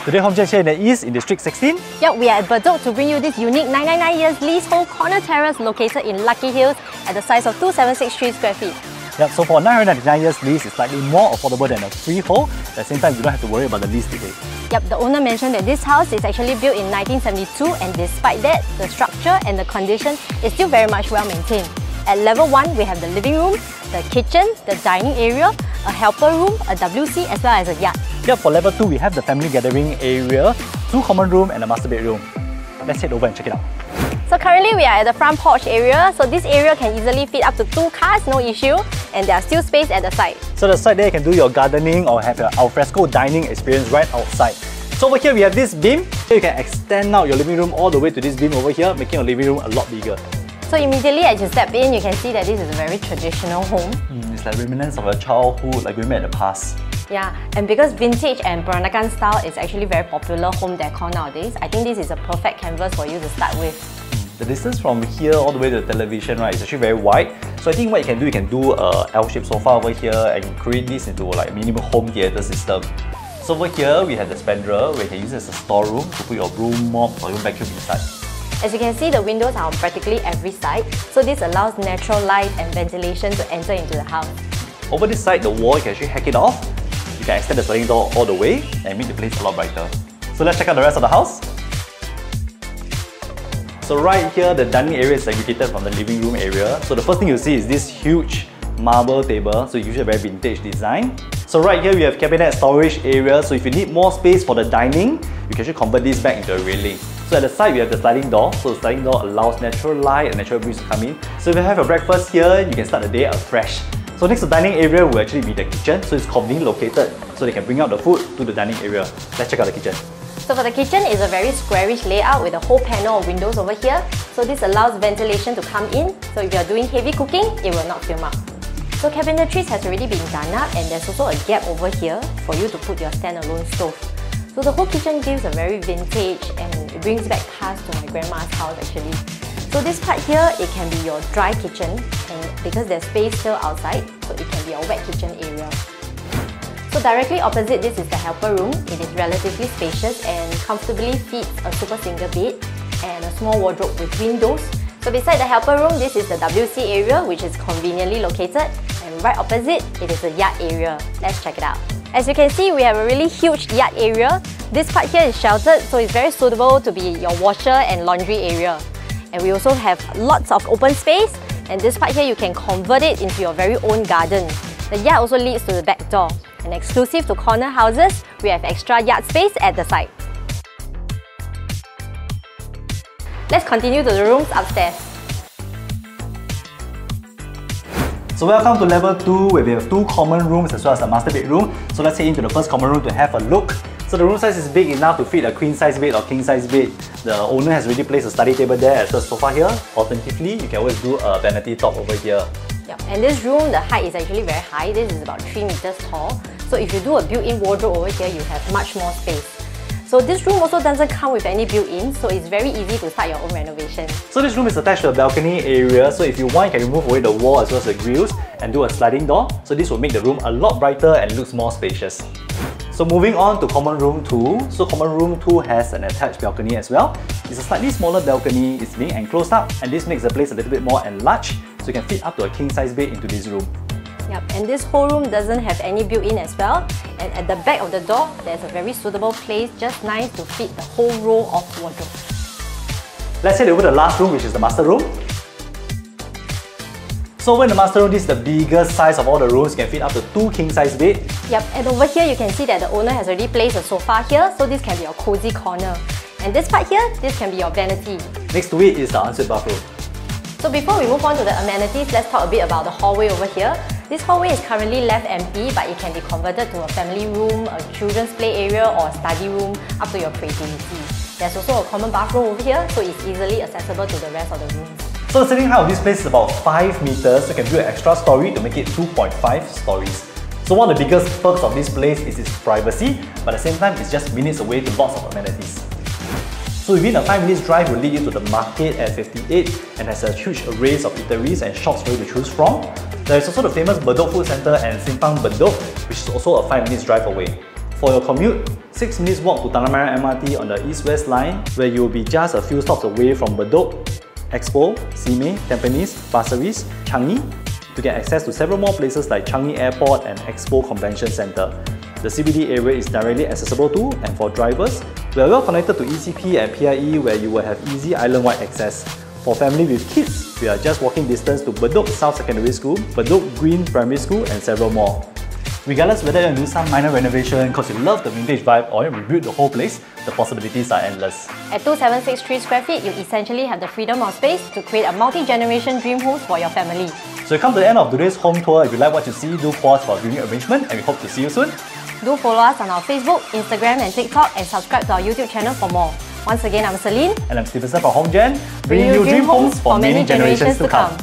Today HomeGen here in the East, in District 16. Yep, we are at Bedok to bring you this unique 999 years leasehold corner terrace located in Lucky Hills at the size of 2,763 square feet. Yep, so for 999 years lease, it's slightly more affordable than a freehold. At the same time, you don't have to worry about the lease delay. Yep, the owner mentioned that this house is actually built in 1972, and despite that, the structure and the condition is still very much well maintained. At level 1, we have the living room, the kitchen, the dining area, a helper room, a WC, as well as a yard. Yep, for level 2, we have the family gathering area, 2 common rooms and a master bedroom. Let's head over and check it out. So currently we are at the front porch area, so this area can easily fit up to 2 cars, no issue, and there are still space at the side. So the side there, you can do your gardening or have your alfresco dining experience right outside. So over here we have this beam. You can extend out your living room all the way to this beam over here, making your living room a lot bigger. So immediately as you step in, you can see that this is a very traditional home. It's like remnants of a childhood, like we met in the past. Yeah, and because vintage and peranakan style is actually very popular home decor nowadays, I think this is a perfect canvas for you to start with. The distance from here all the way to the television, right, is actually very wide. So I think what you can do a L-shaped sofa over here and create this into like a minimum home theatre system. So over here we have the spandrel where you can use it as a storeroom to put your broom, mop or even vacuum inside. As you can see, the windows are on practically every side, so this allows natural light and ventilation to enter into the house. Over this side, the wall, you can actually hack it off. You can extend the sliding door all the way and make the place a lot brighter. So let's check out the rest of the house. So right here, the dining area is segregated from the living room area. So the first thing you see is this huge marble table, so usually a very vintage design. So right here we have cabinet storage area, so if you need more space for the dining, you can actually convert this back into a railing. So at the side we have the sliding door, so the sliding door allows natural light and natural breeze to come in. So if you have a breakfast here, you can start the day afresh. So next to the dining area will actually be the kitchen, so it's conveniently located, so they can bring out the food to the dining area. Let's check out the kitchen. So for the kitchen, it's a very squarish layout with a whole panel of windows over here. So this allows ventilation to come in, so if you're doing heavy cooking, it will not film up. So cabinetries has already been done up, and there's also a gap over here for you to put your standalone stove. So the whole kitchen gives a very vintage and it brings back past to my grandma's house actually. So this part here, it can be your dry kitchen, and because there's space still outside, so it can be your wet kitchen area. So directly opposite this is the helper room. It is relatively spacious and comfortably fits a super single bed and a small wardrobe with windows. So beside the helper room, this is the WC area, which is conveniently located, and right opposite, it is the yard area. Let's check it out. As you can see, we have a really huge yard area. This part here is sheltered, so it's very suitable to be your washer and laundry area. And we also have lots of open space, and this part here you can convert it into your very own garden. The yard also leads to the back door. And exclusive to corner houses, we have extra yard space at the side. Let's continue to the rooms upstairs. So welcome to level 2 where we have 2 common rooms as well as a master bedroom. So let's head into the first common room to have a look. So the room size is big enough to fit a queen size bed or king size bed. The owner has already placed a study table there as well as sofa here. Alternatively, you can always do a vanity top over here. Yep. And this room, the height is actually very high. This is about 3 meters tall. So if you do a built-in wardrobe over here, you have much more space. So this room also doesn't come with any built-in, so it's very easy to start your own renovation. So this room is attached to a balcony area, so if you want, you can remove away the wall as well as the grills and do a sliding door. So this will make the room a lot brighter and looks more spacious. So moving on to common room 2. So common room 2 has an attached balcony as well. It's a slightly smaller balcony, it's being enclosed up, and this makes the place a little bit more enlarged, so you can fit up to a king size bed into this room. Yep, and this whole room doesn't have any built-in as well. And at the back of the door, there's a very suitable place, just nice to fit the whole row of wardrobes. Let's head over to the last room, which is the master room. So over in the master room, this is the biggest size of all the rooms. You can fit up to 2 king size beds. Yep, and over here you can see that the owner has already placed a sofa here, so this can be your cozy corner. And this part here, this can be your vanity. Next to it is the ensuite bathroom. So before we move on to the amenities, let's talk a bit about the hallway over here. This hallway is currently left empty, but it can be converted to a family room, a children's play area or a study room, up to your creativity. There's also a common bathroom over here, so it's easily accessible to the rest of the rooms. So the ceiling height of this place is about 5 meters, so you can build an extra story to make it 2.5 stories. So one of the biggest perks of this place is its privacy, but at the same time it's just minutes away to lots of amenities. So within a 5 minutes drive will lead you to the market at 58 and has a huge array of eateries and shops for you to choose from. There is also the famous Bedok Food Centre and Simpang Bedok, which is also a 5 minutes drive away. For your commute, 6 minutes walk to Tanah Merah MRT on the east-west line, where you will be just a few stops away from Bedok, Expo, Simei, Tampines, Pasir Ris, Changi, to get access to several more places like Changi Airport and Expo Convention Centre. The CBD area is directly accessible to, and for drivers, we are well connected to ECP and PIE, where you will have easy island-wide access. For family with kids, we are just walking distance to Bedok South Secondary School, Bedok Green Primary School, and several more. Regardless whether you do some minor renovation because you love the vintage vibe or you rebuild the whole place, the possibilities are endless. At 2763 square feet, you essentially have the freedom of space to create a multi-generation dream house for your family. So you come to the end of today's home tour. If you like what you see, do pause for a viewing arrangement, and we hope to see you soon. Do follow us on our Facebook, Instagram and TikTok, and subscribe to our YouTube channel for more. Once again, I'm Celine. And I'm Stevenson from HomeGen, bringing you dream homes for many generations to come.